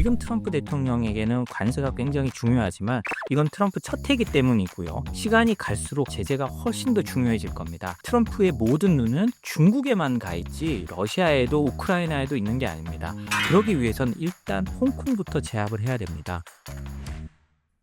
지금 트럼프 대통령에게는 관세가 굉장히 중요하지만 이건 트럼프 첫 해기 때문이고요. 시간이 갈수록 제재가 훨씬 더 중요해질 겁니다. 트럼프의 모든 눈은 중국에만 가 있지 러시아에도 우크라이나에도 있는 게 아닙니다. 그러기 위해선 일단 홍콩부터 제압을 해야 됩니다.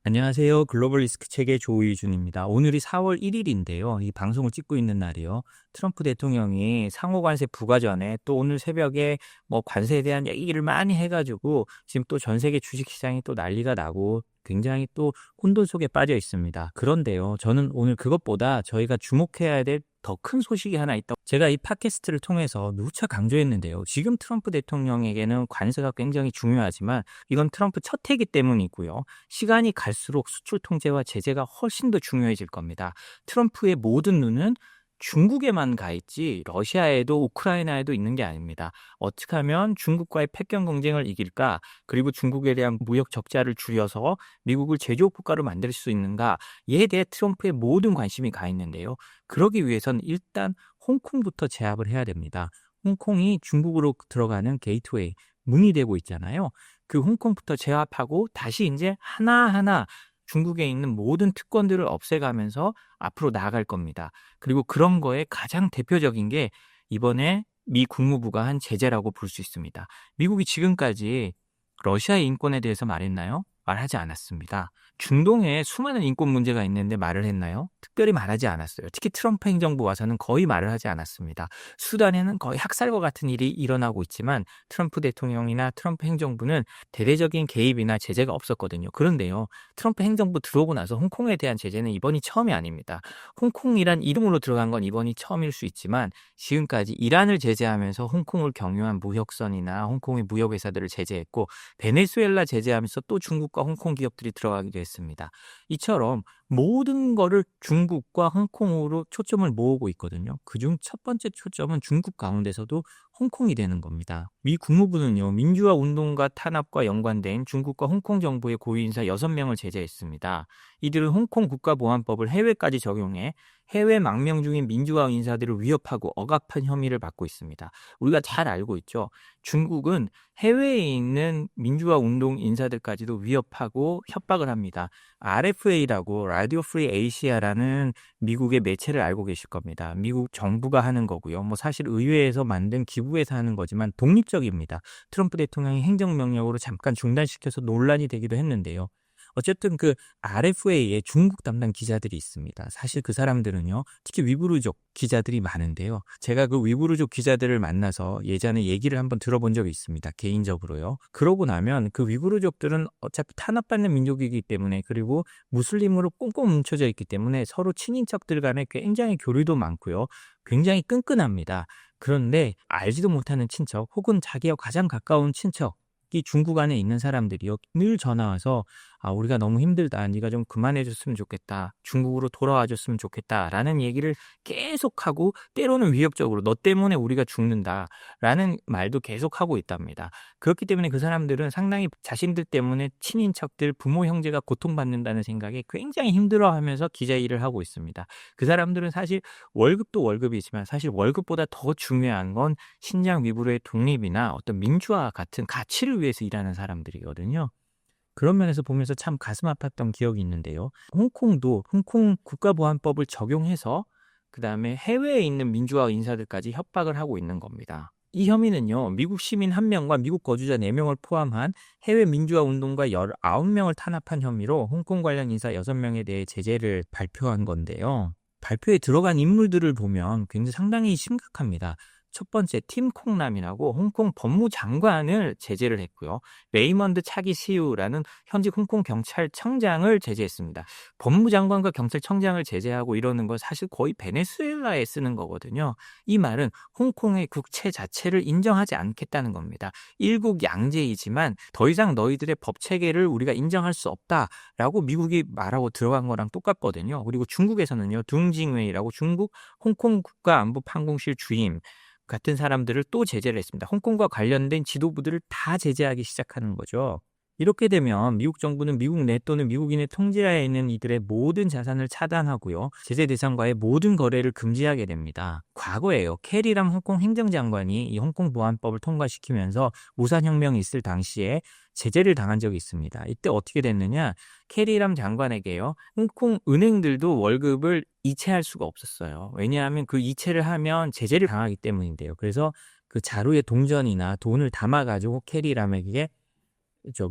안녕하세요. 글로벌 리스크 책의 조이준입니다. 오늘이 4월 1일인데요. 이 방송을 찍고 있는 날이요. 트럼프 대통령이 상호 관세 부과 전에 또 오늘 새벽에 관세에 대한 얘기를 많이 해가지고 지금 또 전 세계 주식시장이 또 난리가 나고 굉장히 또 혼돈 속에 빠져 있습니다. 그런데요. 저는 오늘 그것보다 저희가 주목해야 될 더 큰 소식이 하나 있다고 제가 이 팟캐스트를 통해서 누차 강조했는데요. 지금 트럼프 대통령에게는 관세가 굉장히 중요하지만 이건 트럼프 첫 해기 때문이고요. 시간이 갈수록 수출 통제와 제재가 훨씬 더 중요해질 겁니다. 트럼프의 모든 눈은 중국에만 가 있지 러시아에도 우크라이나에도 있는 게 아닙니다. 어떻게 하면 중국과의 패권 경쟁을 이길까? 그리고 중국에 대한 무역 적자를 줄여서 미국을 제조업 국가로 만들 수 있는가에 대해 트럼프의 모든 관심이 가 있는데요. 그러기 위해선 일단 홍콩부터 제압을 해야 됩니다. 홍콩이 중국으로 들어가는 게이트웨이, 문이 되고 있잖아요. 그 홍콩부터 제압하고 다시 이제 하나하나 중국에 있는 모든 특권들을 없애가면서 앞으로 나아갈 겁니다. 그리고 그런 거에 가장 대표적인 게 이번에 미 국무부가 한 제재라고 볼 수 있습니다. 미국이 지금까지 러시아의 인권에 대해서 말했나요? 말하지 않았습니다. 중동에 수많은 인권 문제가 있는데 말을 했나요? 특별히 말하지 않았어요. 특히 트럼프 행정부 와서는 거의 말을 하지 않았습니다. 수단에는 거의 학살과 같은 일이 일어나고 있지만 트럼프 대통령이나 트럼프 행정부는 대대적인 개입이나 제재가 없었거든요. 그런데요. 트럼프 행정부 들어오고 나서 홍콩에 대한 제재는 이번이 처음이 아닙니다. 홍콩이란 이름으로 들어간 건 이번이 처음일 수 있지만 지금까지 이란을 제재하면서 홍콩을 경유한 무역선이나 홍콩의 무역회사들을 제재했고 베네수엘라 제재하면서 또 중국과 홍콩 기업들이 들어가기도 했습니다. 이처럼 모든 거를 중국과 홍콩으로 초점을 모으고 있거든요. 그중 첫 번째 초점은 중국 가운데서도 홍콩이 되는 겁니다. 미 국무부는요. 민주화 운동과 탄압과 연관된 중국과 홍콩 정부의 고위인사 6명을 제재했습니다. 이들은 홍콩 국가보안법을 해외까지 적용해 해외 망명 중인 민주화 인사들을 위협하고 억압한 혐의를 받고 있습니다. 우리가 잘 알고 있죠. 중국은 해외에 있는 민주화 운동 인사들까지도 위협하고 협박을 합니다. RFA라고 라디오 프리 에이시아라는 미국의 매체를 알고 계실 겁니다. 미국 정부가 하는 거고요. 사실 의회에서 만든 기부에서 하는 거지만 독립적입니다. 트럼프 대통령이 행정명령으로 잠깐 중단시켜서 논란이 되기도 했는데요. 어쨌든 그 RFA에 중국 담당 기자들이 있습니다. 사실 그 사람들은요, 특히 위구르족 기자들이 많은데요. 제가 그 위구르족 기자들을 만나서 예전에 얘기를 한번 들어본 적이 있습니다. 개인적으로요. 그러고 나면 그 위구르족들은 어차피 탄압받는 민족이기 때문에 그리고 무슬림으로 꽁꽁 뭉쳐져 있기 때문에 서로 친인척들 간에 굉장히 교류도 많고요. 굉장히 끈끈합니다. 그런데 알지도 못하는 친척 혹은 자기와 가장 가까운 친척 이 중국 안에 있는 사람들이요. 늘 전화 와서 우리가 너무 힘들다. 네가 좀 그만해줬으면 좋겠다. 중국으로 돌아와줬으면 좋겠다라는 얘기를 계속하고 때로는 위협적으로 너 때문에 우리가 죽는다라는 말도 계속하고 있답니다. 그렇기 때문에 그 사람들은 상당히 자신들 때문에 친인척들, 부모, 형제가 고통받는다는 생각에 굉장히 힘들어하면서 기자 일을 하고 있습니다. 그 사람들은 사실 월급도 월급이지만 사실 월급보다 더 중요한 건 신장 위구르의 독립이나 어떤 민주화 같은 가치를 위해서 일하는 사람들이거든요. 그런 면에서 보면서 참 가슴 아팠던 기억이 있는데요. 홍콩도 홍콩 국가보안법을 적용해서 그다음에 해외에 있는 민주화 인사들까지 협박을 하고 있는 겁니다. 이 혐의는요. 미국 시민 1명과 미국 거주자 4명을 포함한 해외 민주화 운동가 19명을 탄압한 혐의로 홍콩 관련 인사 6명에 대해 제재를 발표한 건데요. 발표에 들어간 인물들을 보면 굉장히 상당히 심각합니다. 첫 번째 팀 콩남이라고 홍콩 법무장관을 제재를 했고요. 레이먼드 차기 시우라는 현직 홍콩 경찰청장을 제재했습니다. 법무장관과 경찰청장을 제재하고 이러는 건 사실 거의 베네수엘라에 쓰는 거거든요. 이 말은 홍콩의 국채 자체를 인정하지 않겠다는 겁니다. 일국 양제이지만 더 이상 너희들의 법 체계를 우리가 인정할 수 없다라고 미국이 말하고 들어간 거랑 똑같거든요. 그리고 중국에서는요. 둥징웨이라고 중국 홍콩 국가안보판공실 주임 같은 사람들을 또 제재를 했습니다. 홍콩과 관련된 지도부들을 다 제재하기 시작하는 거죠. 이렇게 되면 미국 정부는 미국 내 또는 미국인의 통제하에 있는 이들의 모든 자산을 차단하고요. 제재 대상과의 모든 거래를 금지하게 됩니다. 과거에요. 캐리람 홍콩 행정장관이 이 홍콩 보안법을 통과시키면서 무산혁명이 있을 당시에 제재를 당한 적이 있습니다. 이때 어떻게 됐느냐? 캐리람 장관에게요. 홍콩 은행들도 월급을 이체할 수가 없었어요. 왜냐하면 그 이체를 하면 제재를 당하기 때문인데요. 그래서 그 자루에 동전이나 돈을 담아가지고 캐리람에게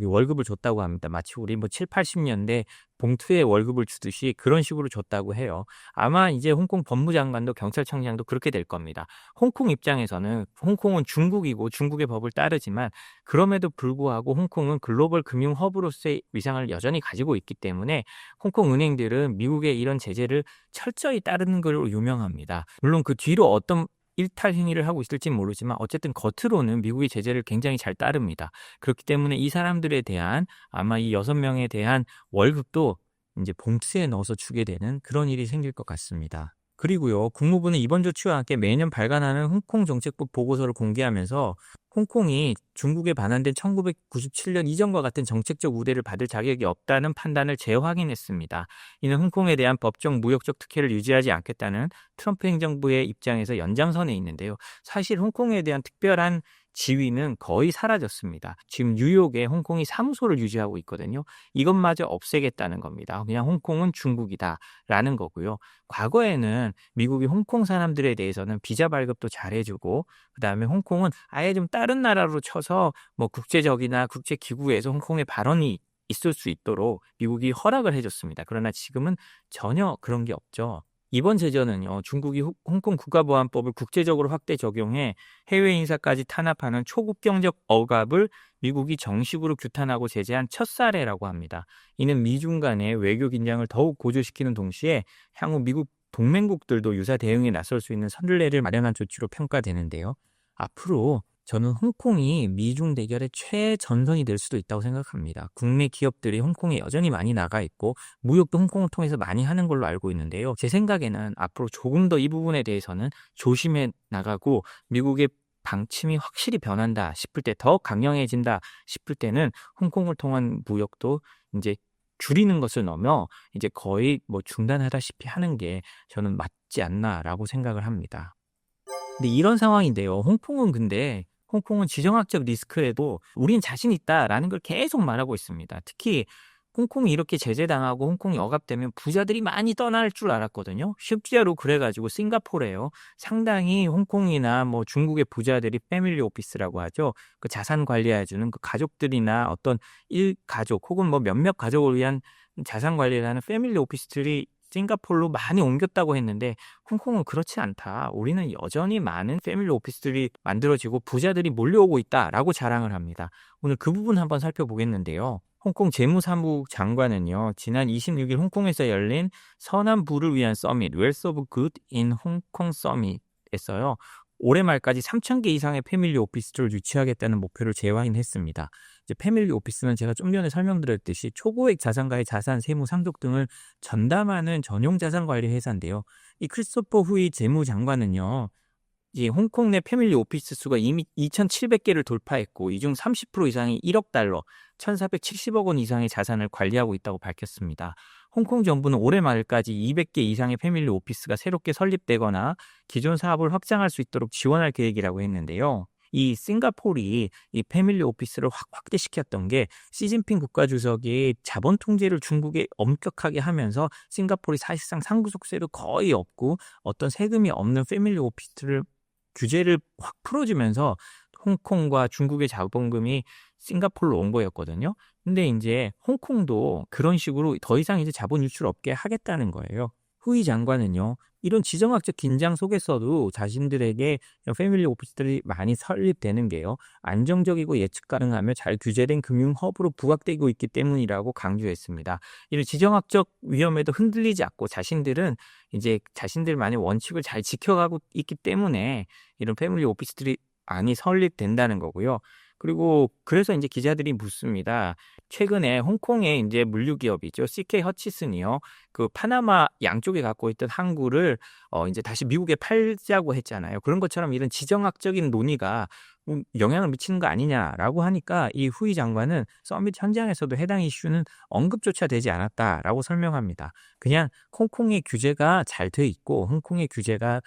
월급을 줬다고 합니다. 마치 우리 7, 80년대 봉투에 월급을 주듯이 그런 식으로 줬다고 해요. 아마 이제 홍콩 법무장관도 경찰청장도 그렇게 될 겁니다. 홍콩 입장에서는 홍콩은 중국이고 중국의 법을 따르지만 그럼에도 불구하고 홍콩은 글로벌 금융 허브로서의 위상을 여전히 가지고 있기 때문에 홍콩 은행들은 미국의 이런 제재를 철저히 따르는 걸로 유명합니다. 물론 그 뒤로 어떤 일탈 행위를 하고 있을지 모르지만 어쨌든 겉으로는 미국의 제재를 굉장히 잘 따릅니다. 그렇기 때문에 이 사람들에 대한 아마 이 6명에 대한 월급도 이제 봉투에 넣어서 주게 되는 그런 일이 생길 것 같습니다. 그리고요, 국무부는 이번 조치와 함께 매년 발간하는 홍콩 정책법 보고서를 공개하면서 홍콩이 중국에 반환된 1997년 이전과 같은 정책적 우대를 받을 자격이 없다는 판단을 재확인했습니다. 이는 홍콩에 대한 법적, 무역적 특혜를 유지하지 않겠다는 트럼프 행정부의 입장에서 연장선에 있는데요. 사실 홍콩에 대한 특별한 지위는 거의 사라졌습니다. 지금 뉴욕에 홍콩이 사무소를 유지하고 있거든요. 이것마저 없애겠다는 겁니다. 그냥 홍콩은 중국이다라는 거고요. 과거에는 미국이 홍콩 사람들에 대해서는 비자 발급도 잘해주고 그다음에 홍콩은 아예 좀 다른 나라로 쳐서 국제적이나 국제기구에서 홍콩의 발언이 있을 수 있도록 미국이 허락을 해줬습니다. 그러나 지금은 전혀 그런 게 없죠. 이번 제재는요, 중국이 홍콩 국가보안법을 국제적으로 확대 적용해 해외 인사까지 탄압하는 초국경적 억압을 미국이 정식으로 규탄하고 제재한 첫 사례라고 합니다. 이는 미중 간의 외교 긴장을 더욱 고조시키는 동시에 향후 미국 동맹국들도 유사 대응에 나설 수 있는 선례를 마련한 조치로 평가되는데요. 앞으로 저는 홍콩이 미중 대결의 최전선이 될 수도 있다고 생각합니다. 국내 기업들이 홍콩에 여전히 많이 나가 있고 무역도 홍콩을 통해서 많이 하는 걸로 알고 있는데요. 제 생각에는 앞으로 조금 더 이 부분에 대해서는 조심해 나가고 미국의 방침이 확실히 변한다 싶을 때, 더 강경해진다 싶을 때는 홍콩을 통한 무역도 이제 줄이는 것을 넘어 이제 거의 중단하다시피 하는 게 저는 맞지 않나라고 생각을 합니다. 근데 이런 상황인데요. 홍콩은 지정학적 리스크에도 우린 자신 있다라는 걸 계속 말하고 있습니다. 특히 홍콩이 이렇게 제재당하고 홍콩이 억압되면 부자들이 많이 떠날 줄 알았거든요. 실제로 그래가지고 싱가포르에요. 상당히 홍콩이나 중국의 부자들이 패밀리 오피스라고 하죠. 그 자산 관리해주는 그 가족들이나 어떤 일가족 혹은 몇몇 가족을 위한 자산 관리를 하는 패밀리 오피스들이 싱가포르로 많이 옮겼다고 했는데 홍콩은 그렇지 않다. 우리는 여전히 많은 패밀리 오피스들이 만들어지고 부자들이 몰려오고 있다라고 자랑을 합니다. 오늘 그 부분 한번 살펴보겠는데요. 홍콩 재무사무 장관은요, 지난 26일 홍콩에서 열린 서남부를 위한 서밋, Wealth of Good in Hong Kong 서밋에서요, 올해 말까지 3,000개 이상의 패밀리 오피스를 유치하겠다는 목표를 재확인했습니다. 이제 패밀리 오피스는 제가 좀 전에 설명드렸듯이 초고액 자산가의 자산, 세무, 상속 등을 전담하는 전용 자산 관리 회사인데요. 이 크리스토퍼 후이 재무장관은요, 이 홍콩 내 패밀리 오피스 수가 이미 2,700개를 돌파했고 이 중 30% 이상이 1억 달러, 1,470억 원 이상의 자산을 관리하고 있다고 밝혔습니다. 홍콩 정부는 올해 말까지 200개 이상의 패밀리 오피스가 새롭게 설립되거나 기존 사업을 확장할 수 있도록 지원할 계획이라고 했는데요. 이 싱가포르이 이 패밀리 오피스를 확대시켰던 게 시진핑 국가주석이 자본 통제를 중국에 엄격하게 하면서 싱가포르이 사실상 상부속세도 거의 없고 어떤 세금이 없는 패밀리 오피스를 규제를 확 풀어주면서 홍콩과 중국의 자본금이 싱가포르로 온 거였거든요. 근데 이제 홍콩도 그런 식으로 더 이상 이제 자본 유출 없게 하겠다는 거예요. 후이 장관은요, 이런 지정학적 긴장 속에서도 자신들에게 패밀리 오피스들이 많이 설립되는 게요, 안정적이고 예측 가능하며 잘 규제된 금융 허브로 부각되고 있기 때문이라고 강조했습니다. 이런 지정학적 위험에도 흔들리지 않고 자신들은 이제 자신들만의 원칙을 잘 지켜가고 있기 때문에 이런 패밀리 오피스들이 많이 설립된다는 거고요. 그리고 그래서 이제 기자들이 묻습니다. 최근에 홍콩의 이제 물류 기업이죠. CK 허치슨이요. 그 파나마 양쪽에 갖고 있던 항구를 이제 다시 미국에 팔자고 했잖아요. 그런 것처럼 이런 지정학적인 논의가 영향을 미치는 거 아니냐라고 하니까 이 후이 장관은 서밋 현장에서도 해당 이슈는 언급조차 되지 않았다라고 설명합니다. 그냥 홍콩의 규제가 잘 돼 있고 홍콩의 규제가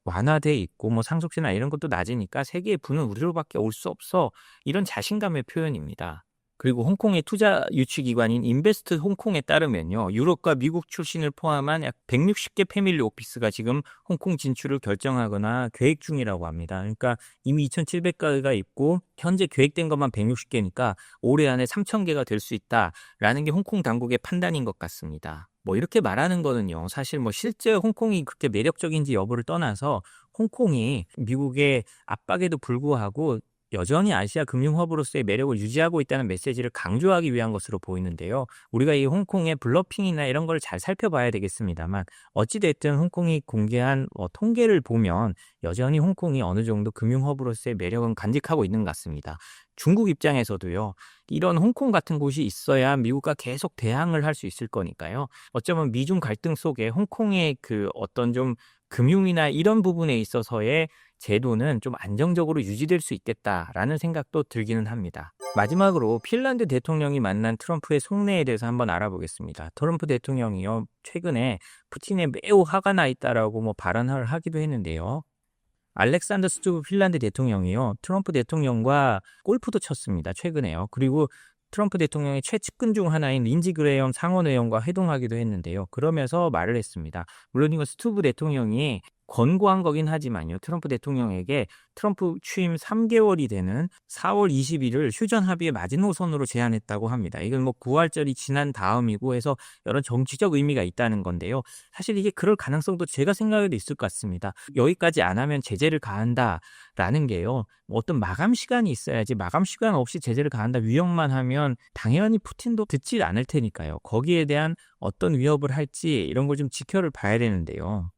완화돼 있고 뭐 상속세나 이런 것도 낮으니까 세계의 부는 우리로밖에 올 수 없어. 이런 자신감의 표현입니다. 그리고 홍콩의 투자 유치 기관인 인베스트 홍콩에 따르면요. 유럽과 미국 출신을 포함한 약 160개 패밀리 오피스가 지금 홍콩 진출을 결정하거나 계획 중이라고 합니다. 그러니까 이미 2,700가가 있고 현재 계획된 것만 160개니까 올해 안에 3,000개가 될 수 있다라는 게 홍콩 당국의 판단인 것 같습니다. 뭐 이렇게 말하는 거는요. 사실 뭐 실제 홍콩이 그렇게 매력적인지 여부를 떠나서 홍콩이 미국의 압박에도 불구하고 여전히 아시아 금융 허브로서의 매력을 유지하고 있다는 메시지를 강조하기 위한 것으로 보이는데요. 우리가 이 홍콩의 블러핑이나 이런 걸 잘 살펴봐야 되겠습니다만 어찌 됐든 홍콩이 공개한 통계를 보면 여전히 홍콩이 어느 정도 금융 허브로서의 매력은 간직하고 있는 것 같습니다. 중국 입장에서도요. 이런 홍콩 같은 곳이 있어야 미국과 계속 대항을 할 수 있을 거니까요. 어쩌면 미중 갈등 속에 홍콩의 그 어떤 좀 금융이나 이런 부분에 있어서의 제도는 좀 안정적으로 유지될 수 있겠다라는 생각도 들기는 합니다. 마지막으로 핀란드 대통령이 만난 트럼프의 속내에 대해서 한번 알아보겠습니다. 트럼프 대통령이요. 최근에 푸틴에 매우 화가 나 있다라고 뭐 발언을 하기도 했는데요. 알렉산더 스투브 핀란드 대통령이요. 트럼프 대통령과 골프도 쳤습니다. 최근에요. 그리고 트럼프 대통령의 최측근 중 하나인 린지 그레엄 상원의원과 회동하기도 했는데요. 그러면서 말을 했습니다. 물론 이건 스투브 대통령이 권고한 거긴 하지만요. 트럼프 대통령에게 트럼프 취임 3개월이 되는 4월 20일을 휴전 합의의 마지노선으로 제안했다고 합니다. 이건 뭐 구할절이 지난 다음이고 해서 여러 정치적 의미가 있다는 건데요. 사실 이게 그럴 가능성도 제가 생각해도 있을 것 같습니다. 여기까지 안 하면 제재를 가한다라는 게요. 어떤 마감 시간이 있어야지 마감 시간 없이 제재를 가한다 위협만 하면 당연히 푸틴도 듣지 않을 테니까요. 거기에 대한 어떤 위협을 할지 이런 걸 좀 지켜를 봐야 되는데요.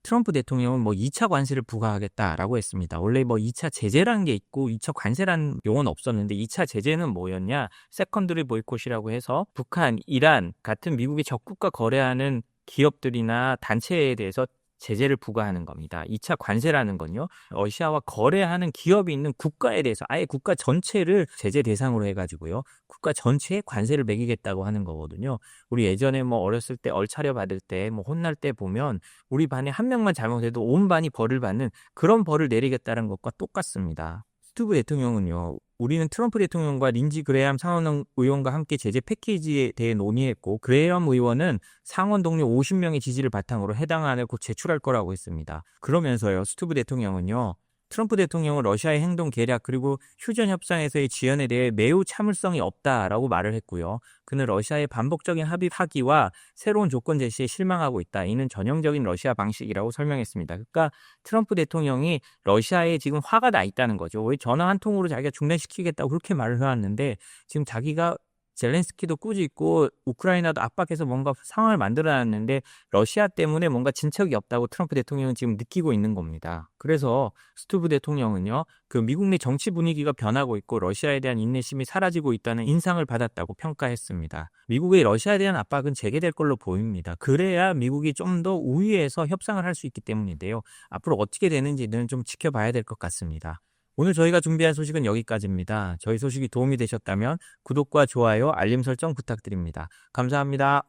트럼프 대통령은 뭐 2차 관세를 부과하겠다라고 했습니다. 원래 뭐 2차 제재라는 게 있고 2차 관세라는 용어는 없었는데 2차 제재는 뭐였냐? 세컨드리 보이콧이라고 해서 북한, 이란 같은 미국의 적국과 거래하는 기업들이나 단체에 대해서 제재를 부과하는 겁니다. 2차 관세라는 건요. 러시아와 거래하는 기업이 있는 국가에 대해서 아예 국가 전체를 제재 대상으로 해가지고요. 국가 전체에 관세를 매기겠다고 하는 거거든요. 우리 예전에 뭐 어렸을 때 얼차려 받을 때 뭐 혼날 때 보면 우리 반에 한 명만 잘못해도 온 반이 벌을 받는 그런 벌을 내리겠다는 것과 똑같습니다. 스투브 대통령은요. 우리는 트럼프 대통령과 린지 그레엄 상원 의원과 함께 제재 패키지에 대해 논의했고 그레엄 의원은 상원 동료 50명의 지지를 바탕으로 해당 안을 곧 제출할 거라고 했습니다. 그러면서요. 스투브 대통령은요. 트럼프 대통령은 러시아의 행동 계략 그리고 휴전 협상에서의 지연에 대해 매우 참을성이 없다라고 말을 했고요. 그는 러시아의 반복적인 합의 파기와 새로운 조건 제시에 실망하고 있다. 이는 전형적인 러시아 방식이라고 설명했습니다. 그러니까 트럼프 대통령이 러시아에 지금 화가 나 있다는 거죠. 왜 전화 한 통으로 자기가 중단시키겠다고 그렇게 말을 해왔는데 지금 자기가 젤렌스키도 꾸짖고 우크라이나도 압박해서 뭔가 상황을 만들어놨는데 러시아 때문에 뭔가 진척이 없다고 트럼프 대통령은 지금 느끼고 있는 겁니다. 그래서 스투브 대통령은요. 그 미국 내 정치 분위기가 변하고 있고 러시아에 대한 인내심이 사라지고 있다는 인상을 받았다고 평가했습니다. 미국의 러시아에 대한 압박은 재개될 걸로 보입니다. 그래야 미국이 좀 더 우위에서 협상을 할 수 있기 때문인데요. 앞으로 어떻게 되는지는 좀 지켜봐야 될 것 같습니다. 오늘 저희가 준비한 소식은 여기까지입니다. 저희 소식이 도움이 되셨다면 구독과 좋아요, 알림 설정 부탁드립니다. 감사합니다.